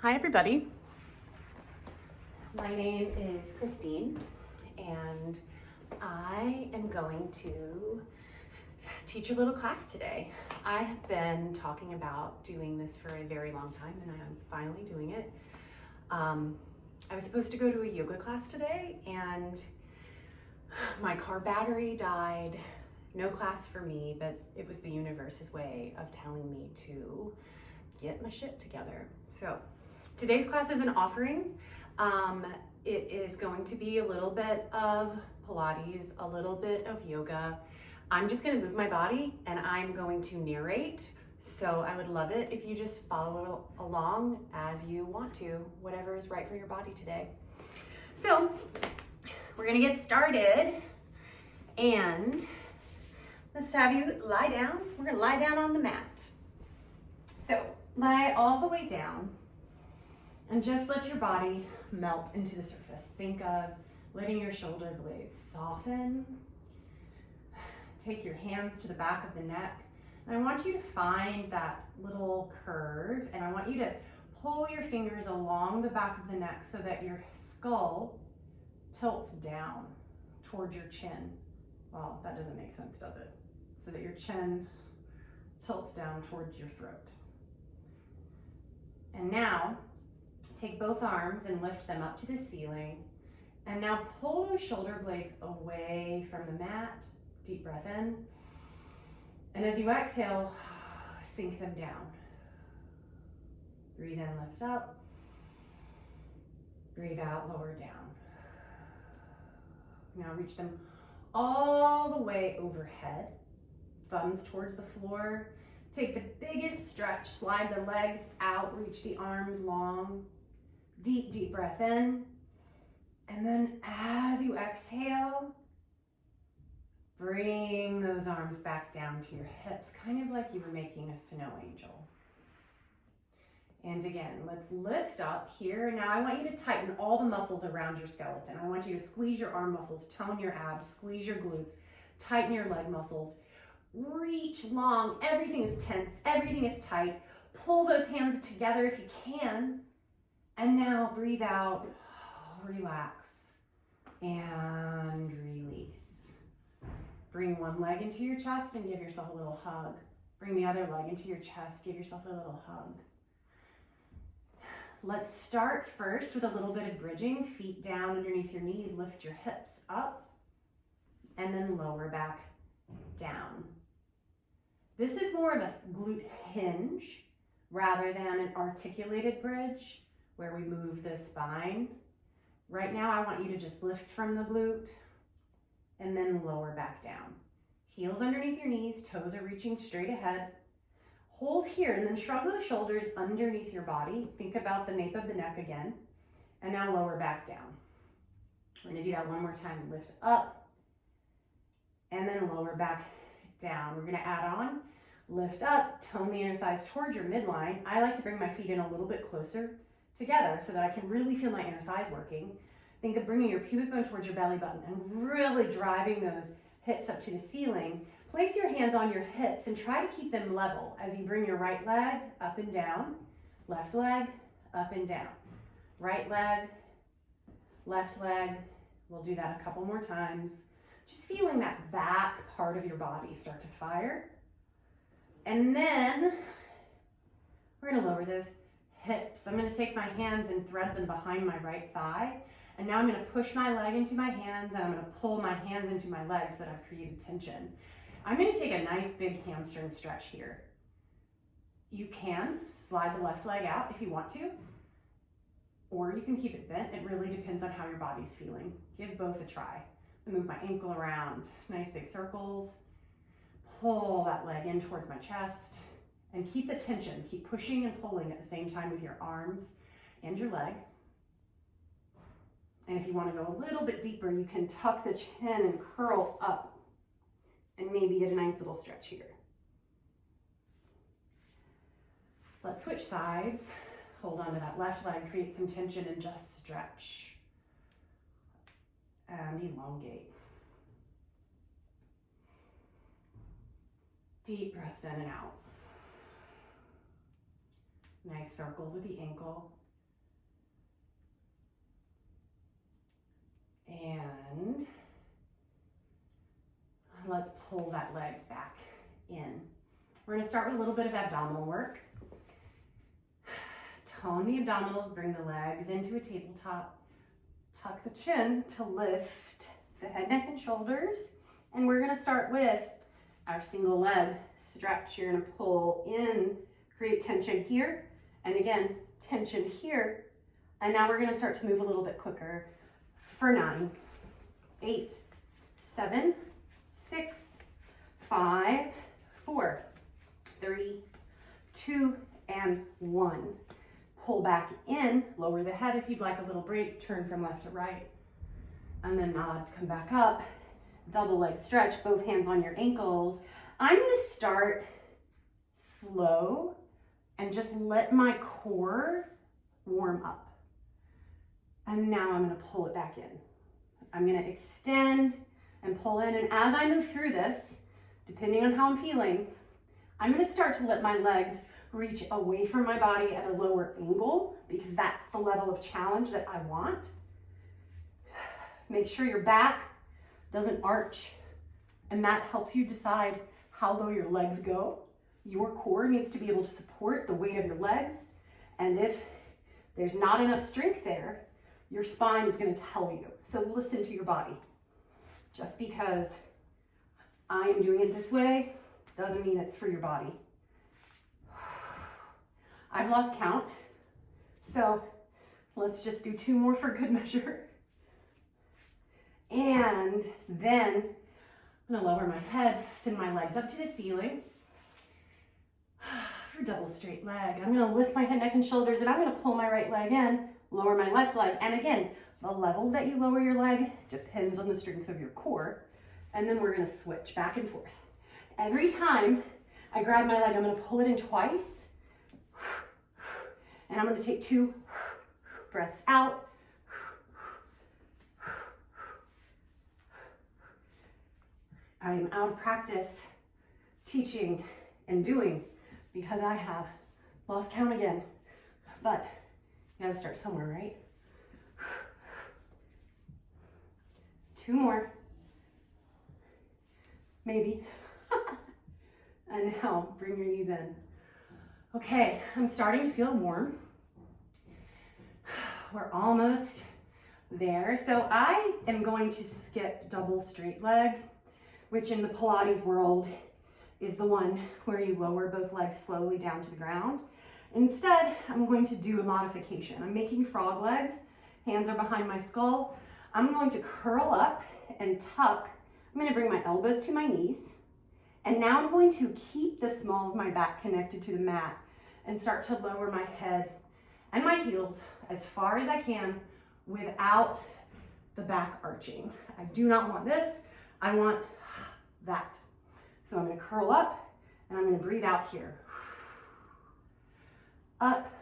Hi everybody. My name is Christine and I am going to teach a little class today. I have been talking about doing this for a very long time and I'm finally doing it. I was supposed to go to a yoga class today and my car battery died. No class for me, but it was the universe's way of telling me to get my shit together. So today's class is an offering. It is going to be a little bit of Pilates, a little bit of yoga. I'm just gonna move my body and I'm going to narrate. So I would love it if you just follow along as you want to, whatever is right for your body today. So we're gonna get started and let's have you lie down. We're gonna lie down on the mat. So lie all the way down and just let your body melt into the surface. Think of letting your shoulder blades soften. Take your hands to the back of the neck. And I want you to find that little curve and I want you to pull your fingers along the back of the neck so that your skull tilts down towards your chin. Well, that doesn't make sense, does it? So that your chin tilts down towards your throat. And now, take both arms and lift them up to the ceiling. And now pull those shoulder blades away from the mat. Deep breath in. And as you exhale, sink them down. Breathe in, lift up. Breathe out, lower down. Now reach them all the way overhead. Thumbs towards the floor. Take the biggest stretch, slide the legs out, reach the arms long. Deep, deep breath in. And then as you exhale, bring those arms back down to your hips, kind of like you were making a snow angel. And again, let's lift up here. Now I want you to tighten all the muscles around your skeleton. I want you to squeeze your arm muscles, tone your abs, squeeze your glutes, tighten your leg muscles. Reach long, everything is tense, everything is tight. Pull those hands together if you can. And now breathe out, relax, and release. Bring one leg into your chest and give yourself a little hug. Bring the other leg into your chest, give yourself a little hug. Let's start first with a little bit of bridging. Feet down underneath your knees, lift your hips up, and then lower back down. This is more of a glute hinge rather than an articulated bridge where we move the spine. Right now, I want you to just lift from the glute and then lower back down. Heels underneath your knees, toes are reaching straight ahead. Hold here and then shrug those shoulders underneath your body. Think about the nape of the neck again. And now lower back down. We're gonna do that one more time. Lift up and then lower back down. We're gonna add on, lift up, tone the inner thighs towards your midline. I like to bring my feet in a little bit closer together so that I can really feel my inner thighs working. Think of bringing your pubic bone towards your belly button and really driving those hips up to the ceiling. Place your hands on your hips and try to keep them level as you bring your right leg up and down, left leg up and down. Right leg, left leg. We'll do that a couple more times. Just feeling that back part of your body start to fire. And then we're gonna lower those hips. I'm gonna take my hands and thread them behind my right thigh. And now I'm gonna push my leg into my hands and I'm gonna pull my hands into my legs that I've created tension. I'm gonna take a nice big hamstring stretch here. You can slide the left leg out if you want to, or you can keep it bent. It really depends on how your body's feeling. Give both a try. I move my ankle around, nice big circles. Pull that leg in towards my chest and keep the tension. Keep pushing and pulling at the same time with your arms and your leg. And if you want to go a little bit deeper, you can tuck the chin and curl up and maybe get a nice little stretch here. Let's switch sides. Hold on to that left leg, create some tension and just stretch. And elongate. Deep breaths in and out. Nice circles with the ankle. And let's pull that leg back in. We're gonna start with a little bit of abdominal work. Tone the abdominals, bring the legs into a tabletop. Tuck the chin to lift the head, neck, and shoulders. And we're gonna start with our single leg stretch. You're gonna pull in, create tension here, and again, tension here. And now we're gonna start to move a little bit quicker for 9, 8, 7, 6, 5, 4, 3, 2, and 1. Pull back in, lower the head if you'd like a little break, turn from left to right, and then nod, come back up. Double leg stretch, both hands on your ankles. I'm gonna start slow and just let my core warm up. And now I'm gonna pull it back in. I'm gonna extend and pull in, and as I move through this, depending on how I'm feeling, I'm gonna start to let my legs reach away from my body at a lower angle because that's the level of challenge that I want. Make sure your back doesn't arch, and that helps you decide how low your legs go. Your core needs to be able to support the weight of your legs, and if there's not enough strength there, your spine is going to tell you. So listen to your body. Just because I am doing it this way doesn't mean it's for your body. I've lost count, so let's just do 2 more for good measure. And then I'm gonna lower my head, send my legs up to the ceiling. For double straight leg, I'm gonna lift my head, neck, and shoulders, and I'm gonna pull my right leg in, lower my left leg. And again, the level that you lower your leg depends on the strength of your core. And then we're gonna switch back and forth. Every time I grab my leg, I'm gonna pull it in twice. And I'm gonna take 2 breaths out. I am out of practice teaching and doing because I have lost count again. But you gotta start somewhere, right? 2 more. Maybe. And now bring your knees in. Okay, I'm starting to feel warm. We're almost there. So I am going to skip double straight leg, which in the Pilates world is the one where you lower both legs slowly down to the ground. Instead, I'm going to do a modification. I'm making frog legs. Hands are behind my skull. I'm going to curl up and tuck. I'm going to bring my elbows to my knees. And now I'm going to keep the small of my back connected to the mat and start to lower my head and my heels as far as I can without the back arching. I do not want this. I want that. So I'm going to curl up and I'm going to breathe out here. Up.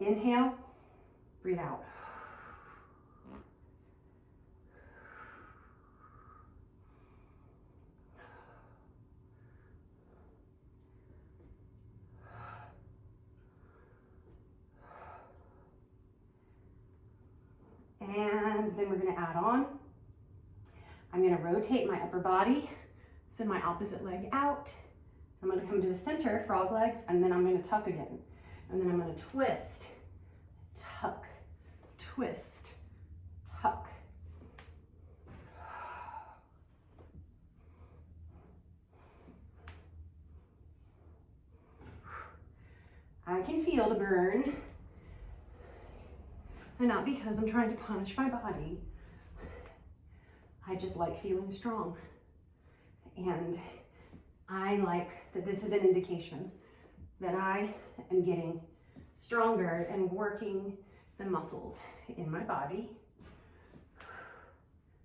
Inhale, breathe out. And then we're going to add on. I'm going to rotate my upper body, send my opposite leg out. I'm going to come to the center, frog legs, and then I'm going to tuck again. And then I'm going to twist, tuck, twist, tuck. I can feel the burn. And not because I'm trying to punish my body. I just like feeling strong. And I like that this is an indication that I am getting stronger and working the muscles in my body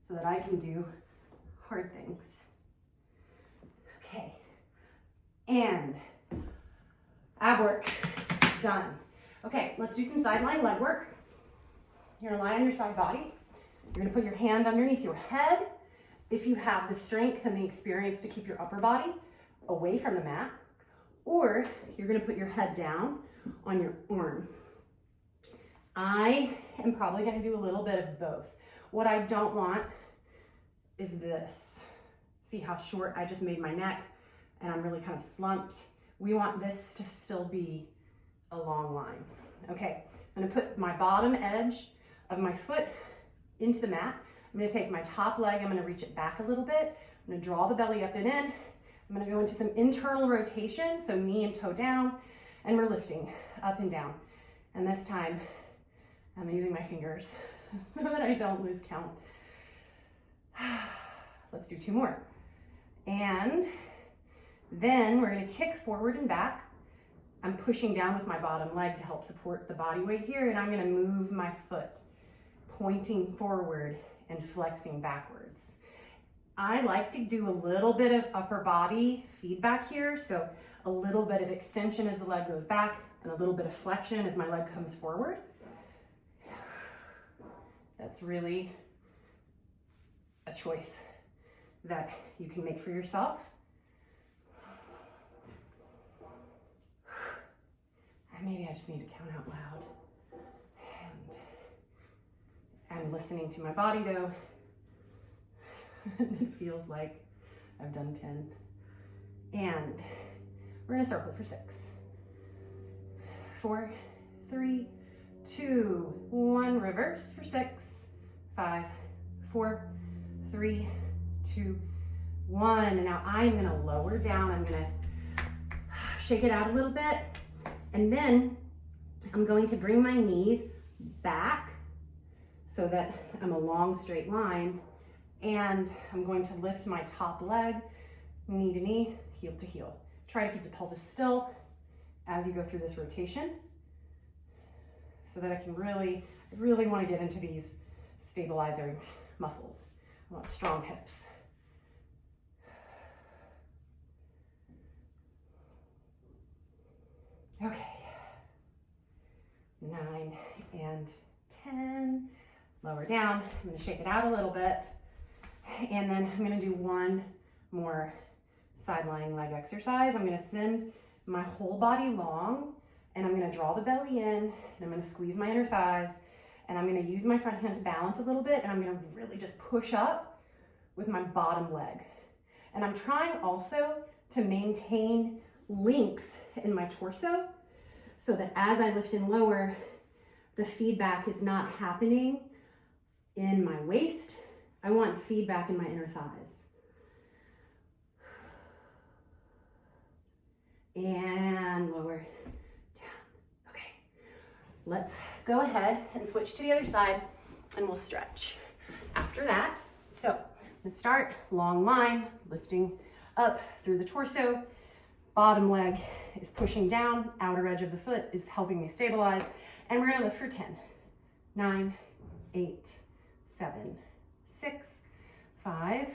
so that I can do hard things. Okay. And ab work, done. Okay, let's do some side lying leg work. You're gonna lie on your side body. You're gonna put your hand underneath your head if you have the strength and the experience to keep your upper body away from the mat, or you're gonna put your head down on your arm. I am probably gonna do a little bit of both. What I don't want is this. See how short I just made my neck and I'm really kind of slumped. We want this to still be a long line. Okay, I'm gonna put my bottom edge of my foot into the mat. I'm gonna take my top leg, I'm gonna reach it back a little bit. I'm gonna draw the belly up and in. I'm gonna go into some internal rotation, so knee and toe down, and we're lifting up and down. And this time, I'm using my fingers so that I don't lose count. Let's do 2 more. And then we're gonna kick forward and back. I'm pushing down with my bottom leg to help support the body weight here, and I'm gonna move my foot, pointing forward and flexing backwards. I like to do a little bit of upper body feedback here, so a little bit of extension as the leg goes back and a little bit of flexion as my leg comes forward. That's really a choice that you can make for yourself. And maybe I just need to count out loud. And I'm listening to my body though. It feels like I've done 10. And we're gonna circle for 6. 4, 3, 2, 1, reverse for 6, 5, 4, 3, 2, 1. And now I'm gonna lower down. I'm gonna shake it out a little bit. And then I'm going to bring my knees back so that I'm a long straight line. And I'm going to lift my top leg, knee to knee, heel to heel. Try to keep the pelvis still as you go through this rotation so that I can really want to get into these stabilizer muscles. I want strong hips. Okay, 9 and 10, lower down. I'm gonna shake it out a little bit. And then I'm gonna do 1 more side lying leg exercise. I'm gonna send my whole body long, and I'm gonna draw the belly in, and I'm gonna squeeze my inner thighs, and I'm gonna use my front hand to balance a little bit, and I'm gonna really just push up with my bottom leg. And I'm trying also to maintain length in my torso so that as I lift and lower, the feedback is not happening in my waist. I want feedback in my inner thighs. And lower down. Okay, let's go ahead and switch to the other side and we'll stretch. After that, so let's start, long line, lifting up through the torso. Bottom leg is pushing down, outer edge of the foot is helping me stabilize. And we're gonna lift for 10, 9, 8, 7, 6, 5,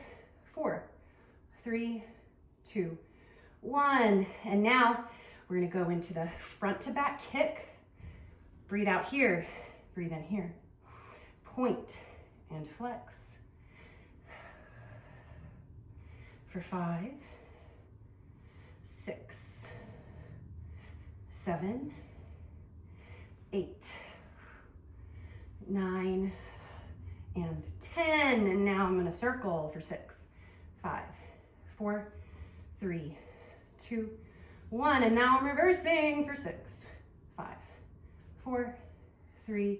4, 3, 2, 1. And now we're gonna go into the front to back kick. Breathe out here, breathe in here. Point and flex. For 5, 6, 7, 8, 9, and 10. And now I'm gonna circle for 6, 5, 4, 3, 2, 1. And now I'm reversing for 6, 5, 4, 3,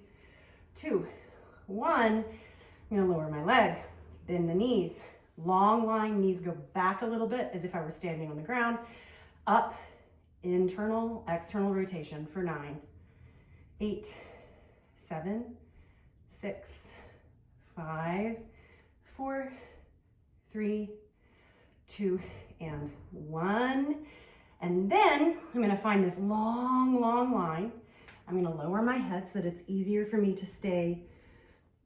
2, 1. I'm gonna lower my leg, bend the knees, long line, knees go back a little bit as if I were standing on the ground, up, internal, external rotation for 9, 8, 7, 6, 5, 4, 3, 2, and 1. And then I'm gonna find this long line. I'm gonna lower my head so that it's easier for me to stay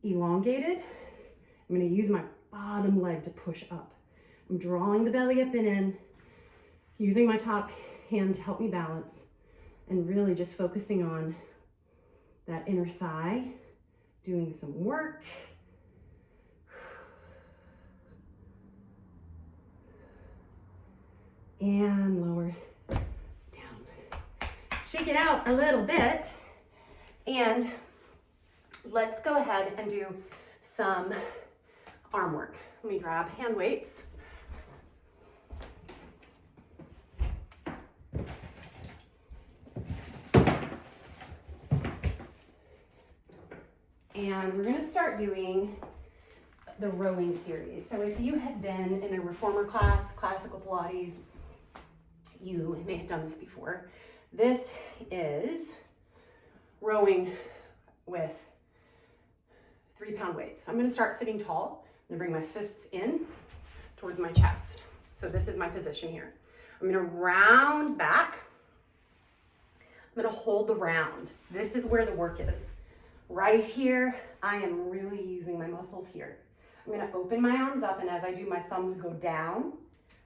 elongated. I'm gonna use my bottom leg to push up. I'm drawing the belly up and in, using my top hand to help me balance, and really just focusing on that inner thigh, doing some work. And lower down. Shake it out a little bit. And Let's go ahead and do some arm work. Let me grab hand weights. And we're going to start doing the rowing series. So if you have been in a reformer class, classical Pilates, you may have done this before. This is rowing with 3-pound weights. I'm going to start sitting tall. I'm going to bring my fists in towards my chest. So this is my position here. I'm going to round back. I'm going to hold the round. This is where the work is. Right here, I am really using my muscles here. I'm going to open my arms up, and as I do, my thumbs go down.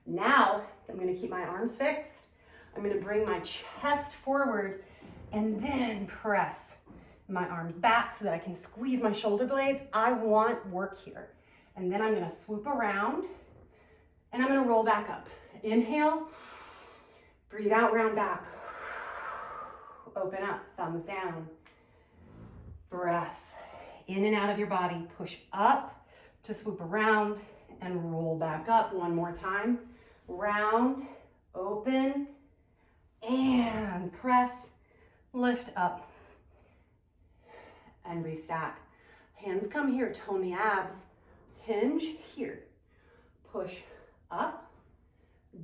Now, I'm going to keep my arms fixed. I'm going to bring my chest forward and then press my arms back so that I can squeeze my shoulder blades. I want work here. And then I'm going to swoop around, and I'm going to roll back up. Inhale, breathe out, round back. Open up, thumbs down. Breath in and out of your body. Push up to swoop around and roll back up. One more time. Round, open, and press, lift up, and restack. Hands come here, tone the abs. Hinge here. Push up,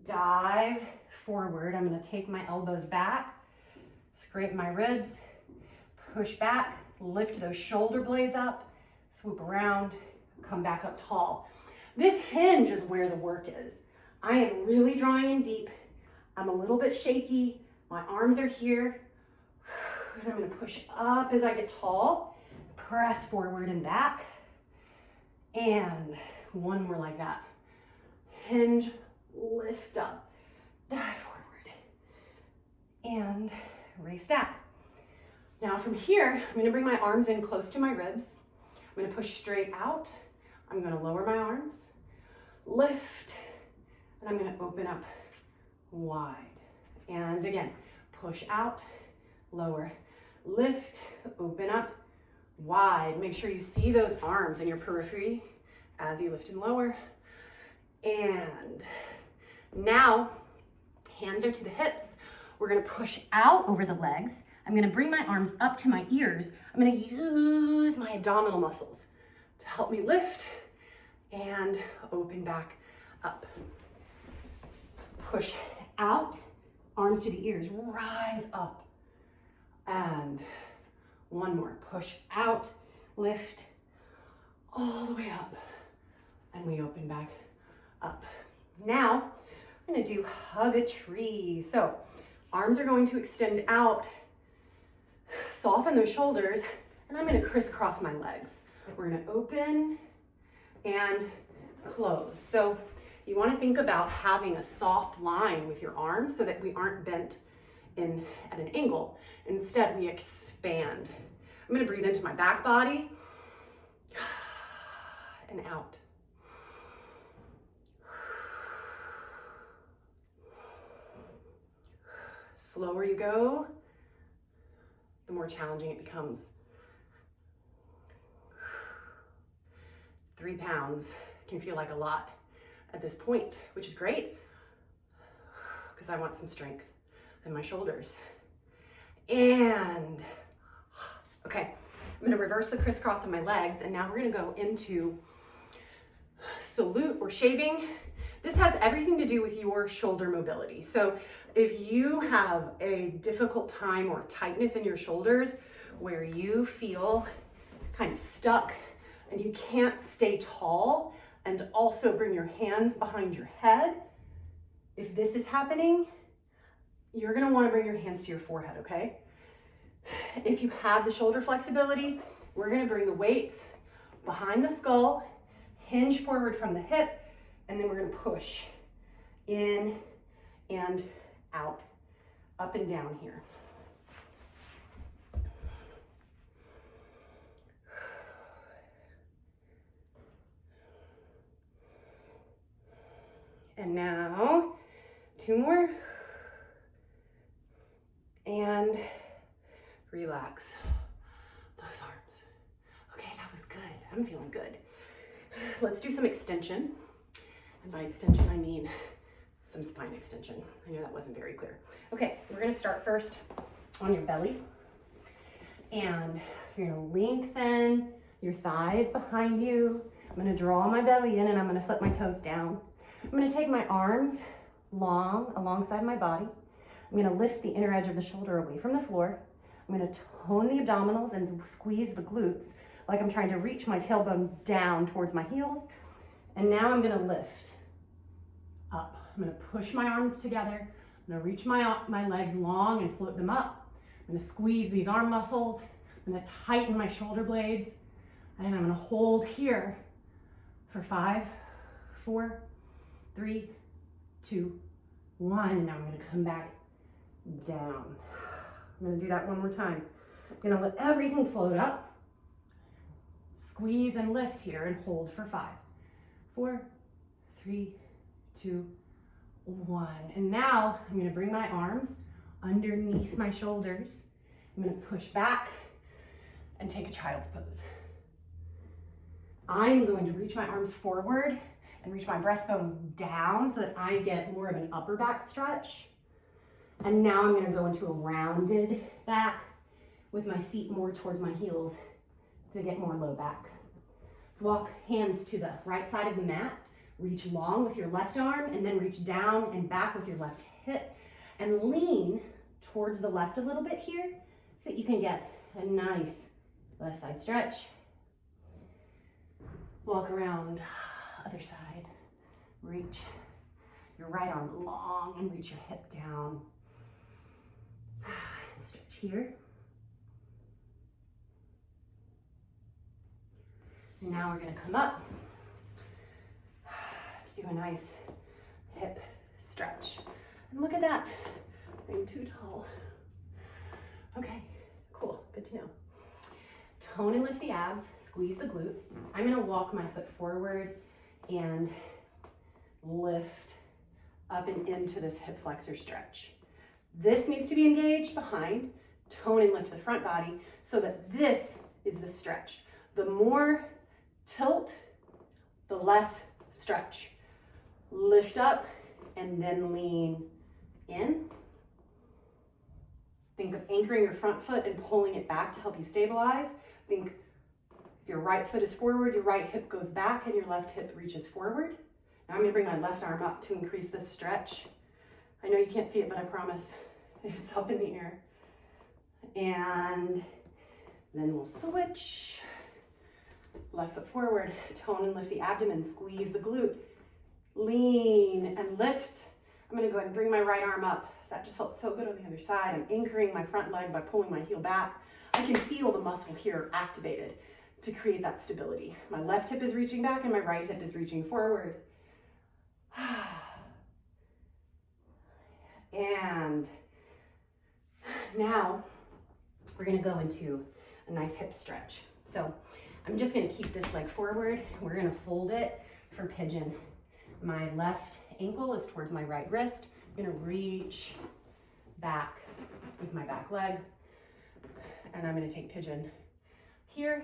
dive forward. I'm going to take my elbows back, scrape my ribs, push back, lift those shoulder blades up, swoop around, come back up tall. This hinge is where the work is. I am really drawing in deep. I'm a little bit shaky. My arms are here. And I'm going to push up as I get tall, press forward and back. And one more like that. Hinge, lift up, dive forward, and restack. Now from here, I'm going to bring my arms in close to my ribs. I'm going to push straight out. I'm going to lower my arms, lift, and I'm going to open up wide. And again, push out, lower, lift, open up, wide. Make sure you see those arms in your periphery as you lift and lower. And now, hands are to the hips. We're going to push out over the legs. I'm going to bring my arms up to my ears. I'm going to use my abdominal muscles to help me lift and open back up. Push out, arms to the ears, rise up. And one more, push out, lift, all the way up. And we open back up. Now, I'm going to do hug a tree. So, arms are going to extend out. Soften those shoulders, and I'm going to crisscross my legs. We're going to open and close. So you want to think about having a soft line with your arms so that we aren't bent in at an angle. Instead, we expand. I'm going to breathe into my back body and out. Slower you go, the more challenging it becomes. 3 pounds can feel like a lot at this point, which is great because I want some strength in my shoulders. And okay, I'm gonna reverse the crisscross of my legs, and now we're gonna go into salute or shaving. This has everything to do with your shoulder mobility. So if you have a difficult time or tightness in your shoulders where you feel kind of stuck and you can't stay tall and also bring your hands behind your head, if this is happening, you're gonna wanna bring your hands to your forehead, okay? If you have the shoulder flexibility, we're gonna bring the weights behind the skull, hinge forward from the hip, and then we're gonna push in and out, up and down here. And now, 2 more. And relax those arms. I'm feeling good. Let's do some extension. And by extension, I mean some spine extension. I know that wasn't very clear. Okay, we're gonna start first on your belly. And you're gonna lengthen your thighs behind you. I'm gonna draw my belly in and I'm gonna flip my toes down. I'm gonna take my arms long alongside my body. I'm gonna lift the inner edge of the shoulder away from the floor. I'm gonna tone the abdominals and squeeze the glutes like I'm trying to reach my tailbone down towards my heels. And now I'm gonna lift up. I'm gonna push my arms together. I'm gonna reach my legs long and float them up. I'm gonna squeeze these arm muscles. I'm gonna tighten my shoulder blades. And I'm gonna hold here for 5, 4, 3, 2, 1. And now I'm gonna come back down. I'm gonna do that one more time. I'm gonna let everything float up. Squeeze and lift here and hold for 5, 4, 3, 2, 1. And now I'm gonna bring my arms underneath my shoulders. I'm gonna push back and take a child's pose. I'm going to reach my arms forward and reach my breastbone down so that I get more of an upper back stretch. And now I'm gonna go into a rounded back with my seat more towards my heels to get more low back. Let's walk hands to the right side of the mat. Reach long with your left arm and then reach down and back with your left hip and lean towards the left a little bit here so that you can get a nice left side stretch. Walk around, other side. Reach your right arm long and reach your hip down. Stretch here. And now we're gonna come up. Let's do a nice hip stretch. And look at that, I'm too tall. Okay, cool, good to know. Tone and lift the abs, squeeze the glute. I'm gonna walk my foot forward and lift up and into this hip flexor stretch. This needs to be engaged behind. Tone and lift the front body so that this is the stretch. The more tilt, the less stretch. Lift up and then lean in. Think of anchoring your front foot and pulling it back to help you stabilize. Think if your right foot is forward, your right hip goes back and your left hip reaches forward. Now I'm gonna bring my left arm up to increase this stretch. I know you can't see it, but I promise it's up in the air. And then we'll switch. Left foot forward, tone and lift the abdomen, squeeze the glute, lean and lift. I'm gonna go ahead and bring my right arm up. That just felt so good on the other side. I'm anchoring my front leg by pulling my heel back. I can feel the muscle here activated to create that stability. My left hip is reaching back and my right hip is reaching forward. And now we're gonna go into a nice hip stretch. So I'm just gonna keep this leg forward. We're gonna fold it for pigeon. My left ankle is towards my right wrist. I'm gonna reach back with my back leg and I'm gonna take pigeon. Here,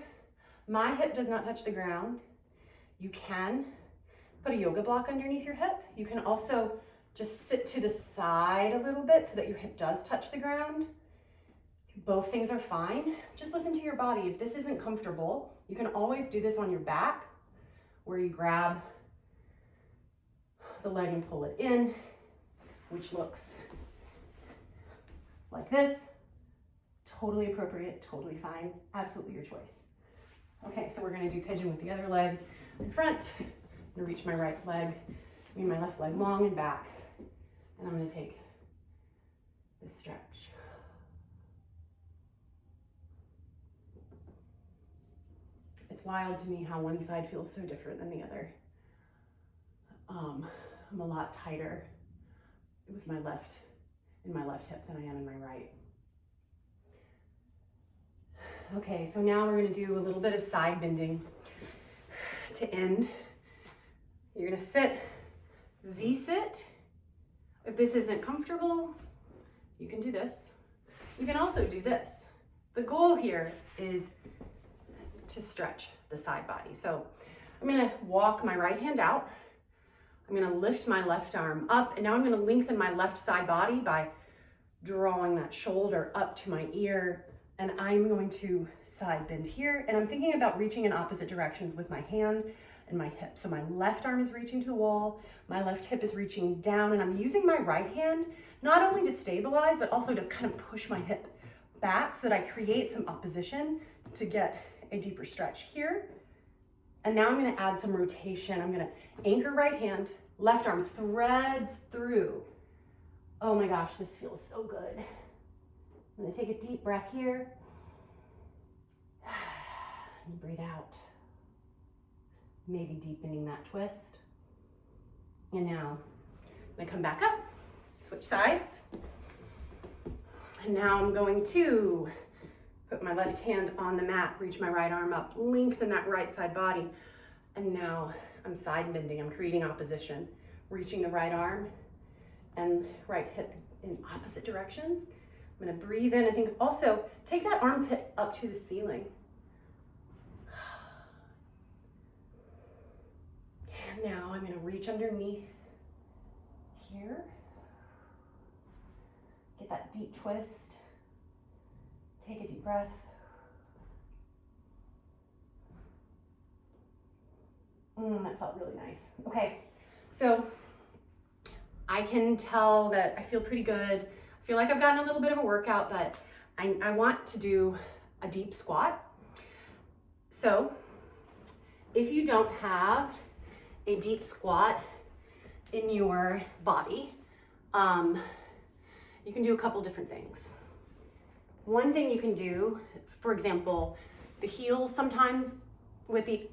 my hip does not touch the ground. You can put a yoga block underneath your hip. You can also just sit to the side a little bit so that your hip does touch the ground. Both things are fine. Just listen to your body. If this isn't comfortable, you can always do this on your back where you grab the leg and pull it in, which looks like this. Totally appropriate, totally fine, absolutely your choice. Okay, so we're gonna do pigeon with the other leg in front. I'm gonna reach my right leg, bring my left leg long and back, and I'm gonna take this stretch. It's wild to me how one side feels so different than the other. I'm a lot tighter with my left hip than I am in my right. Okay, so now we're gonna do a little bit of side bending to end. You're gonna sit, Z-sit. If this isn't comfortable, you can do this. You can also do this. The goal here is to stretch the side body. So I'm gonna walk my right hand out. I'm gonna lift my left arm up, and now I'm gonna lengthen my left side body by drawing that shoulder up to my ear, and I'm going to side bend here, and I'm thinking about reaching in opposite directions with my hand and my hip. So my left arm is reaching to the wall, my left hip is reaching down, and I'm using my right hand not only to stabilize, but also to kind of push my hip back so that I create some opposition to get a deeper stretch here. And now I'm gonna add some rotation. I'm gonna anchor right hand, left arm threads through. Oh my gosh, this feels so good. I'm gonna take a deep breath here. And breathe out. Maybe deepening that twist. And now I'm gonna come back up, switch sides. And now I'm going to put my left hand on the mat, reach my right arm up, lengthen that right side body. And now I'm side bending, I'm creating opposition, reaching the right arm and right hip in opposite directions. I'm gonna breathe in. I think also take that armpit up to the ceiling. And now I'm gonna reach underneath here. Get that deep twist. Take a deep breath. That felt really nice. Okay, so I can tell that I feel pretty good. I feel like I've gotten a little bit of a workout, but I want to do a deep squat. So if you don't have a deep squat in your body, you can do a couple different things. One thing you can do, for example, the heels sometimes with the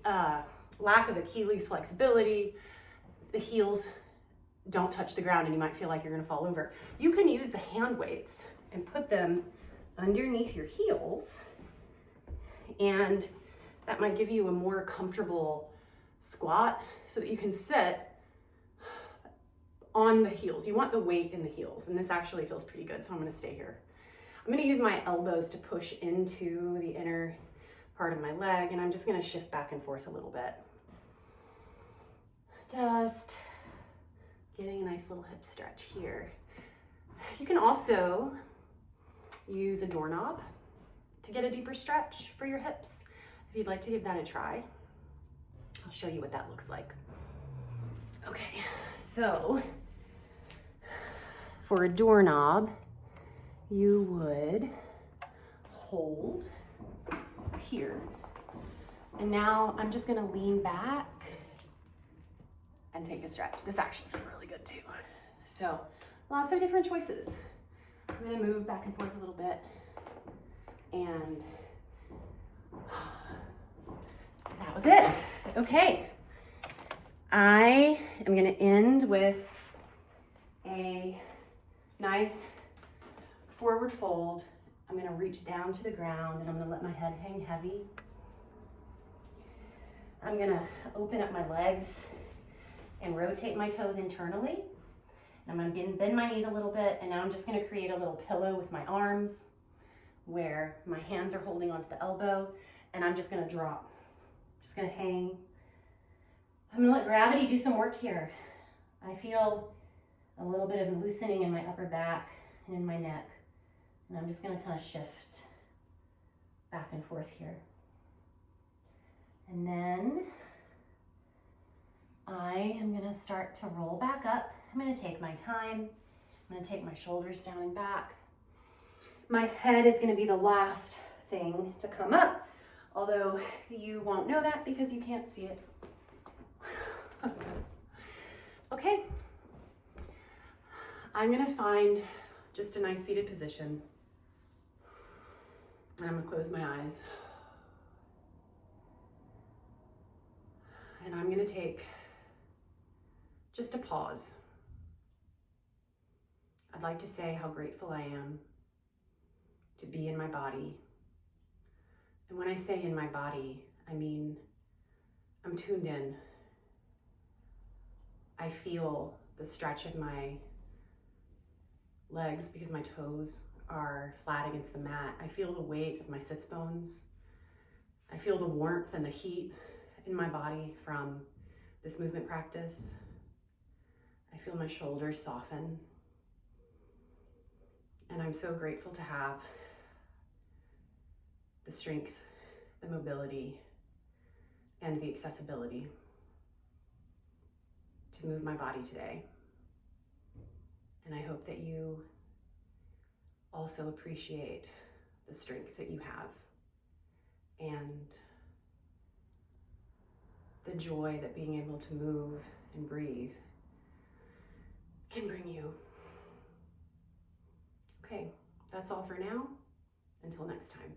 lack of Achilles flexibility, the heels don't touch the ground and you might feel like you're gonna fall over. You can use the hand weights and put them underneath your heels, and that might give you a more comfortable squat so that you can sit on the heels. You want the weight in the heels, and this actually feels pretty good, so I'm gonna stay here. I'm gonna use my elbows to push into the inner part of my leg, and I'm just gonna shift back and forth a little bit. Just getting a nice little hip stretch here. You can also use a doorknob to get a deeper stretch for your hips. If you'd like to give that a try, I'll show you what that looks like. Okay, so for a doorknob, you would hold here. And now I'm just gonna lean back and take a stretch. This actually feels really good too. So lots of different choices. I'm gonna move back and forth a little bit, and that was it. Okay, I am gonna end with a nice forward fold. I'm gonna reach down to the ground and I'm gonna let my head hang heavy. I'm gonna open up my legs and rotate my toes internally. I'm gonna bend my knees a little bit, and now I'm just gonna create a little pillow with my arms where my hands are holding onto the elbow, and I'm just gonna drop. Just gonna hang. I'm gonna let gravity do some work here. I feel a little bit of loosening in my upper back and in my neck, and I'm just gonna kind of shift back and forth here. And then I am gonna start to roll back up. I'm gonna take my time. I'm gonna take my shoulders down and back. My head is gonna be the last thing to come up, although you won't know that because you can't see it. Okay, I'm gonna find just a nice seated position, and I'm gonna close my eyes. And I'm gonna take just a pause. I'd like to say how grateful I am to be in my body. And when I say in my body, I mean I'm tuned in. I feel the stretch of my legs because my toes are flat against the mat. I feel the weight of my sits bones I feel the warmth and the heat in my body from this movement practice. I feel my shoulders soften. And I'm so grateful to have the strength, the mobility, and the accessibility to move my body today. And I hope that you also appreciate the strength that you have and the joy that being able to move and breathe can bring you. Okay, that's all for now. Until next time.